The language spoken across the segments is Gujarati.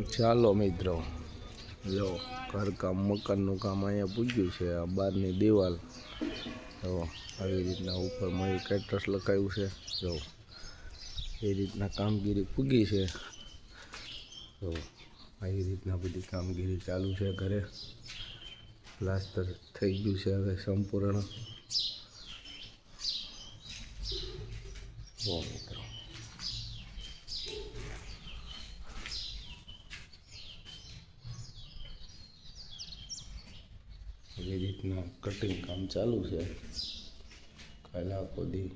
ચાલો મિત્રો, જો ઘરકામ મકાનનું કામ અહીંયા પૂગ્યું છે. આ બહારની દિવાલ જો આવી રીતના ઉપર મયુર કેટરસ લખાયું છે. જો એ રીતના કામગીરી પૂગી છે. જો આવી રીતના બધી કામગીરી ચાલુ છે. ઘરે પ્લાસ્ટર થઈ ગયું છે હવે સંપૂર્ણ. જો મિત્રો એ રીતના કટિંગ કામ ચાલુ છે. કાલે આખો દી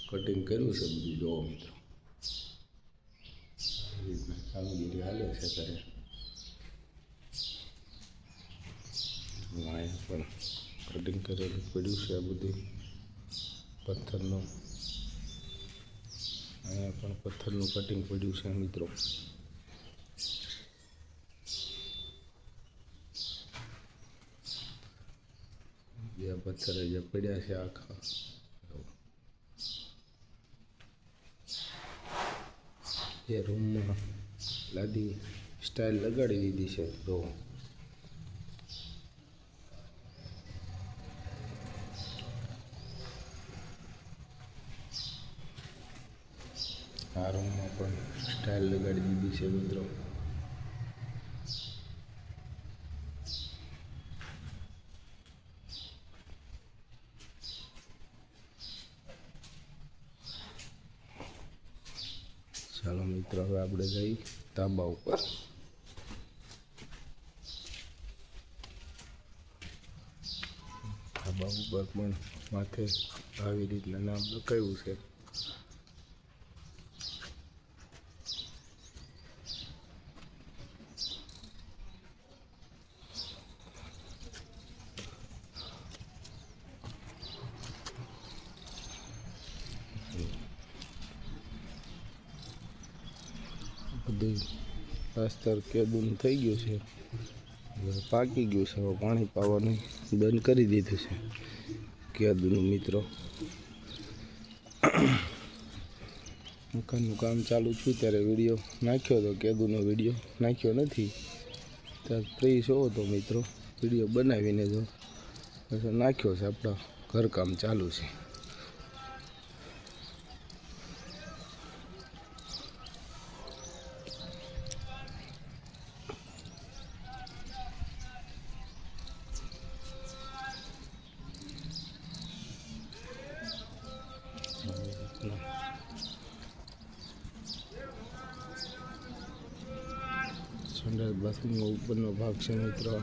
કટિંગ કર્યું છે બધું. જોવો મિત્રો એ રીતના કામગીરી હાલે છે ઘરે. અહીંયા પણ કટિંગ કરેલું પડ્યું છે આ બધું પથ્થરનું. અહીંયા પણ પથ્થરનું કટિંગ પડ્યું છે મિત્રો. બે પથ્થર જે પડ્યા છે આખા. એ રૂમમાં લાદી સ્ટાઇલ લગાડી દીધી છે. તો આ રૂમમાં પણ સ્ટાઇલ લગાડી દીધી છે મિત્રો. ચાલો મિત્રો, હવે આપણે જઈ ધાબા ઉપર. ધાબા ઉપર પણ માથે આવી રીતના નામ લખાયું છે. બધું પ્લાસ્ટર કેદુનું થઈ ગયું છે. હવે પાકી ગયું છે. હવે પાણી પાવાનું બંધ કરી દીધું છે કેદુનું મિત્રો. મકાનનું કામ ચાલુ છું ત્યારે વિડીયો નાખ્યો હતો. કેદુનો વિડીયો નાખ્યો નથી. ત્યારે ફ્રી છો તો મિત્રો વિડીયો બનાવીને જો નાખ્યો છે. આપણા ઘરકામ ચાલુ છે. સંડાસ બાથરૂમનો ઉપરનો ભાગ છે મિત્રો.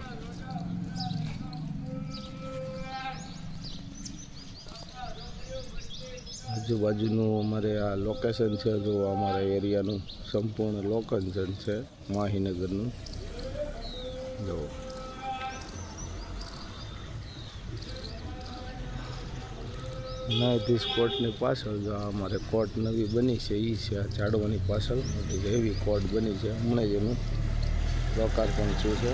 આજુબાજુનું અમારે આ લોકેશન છે. જો અમારા એરિયાનું સંપૂર્ણ લોકેશન છે માહીનગરનું. જો ન્યાયાધીશ કોર્ટની પાછળ જો અમારે કોર્ટ નવી બની છે એ છે. આ ઝાડવાની પાછળ એવી કોર્ટ બની છે. હમણાં જ એનું લોકાર્પણ થયું છે.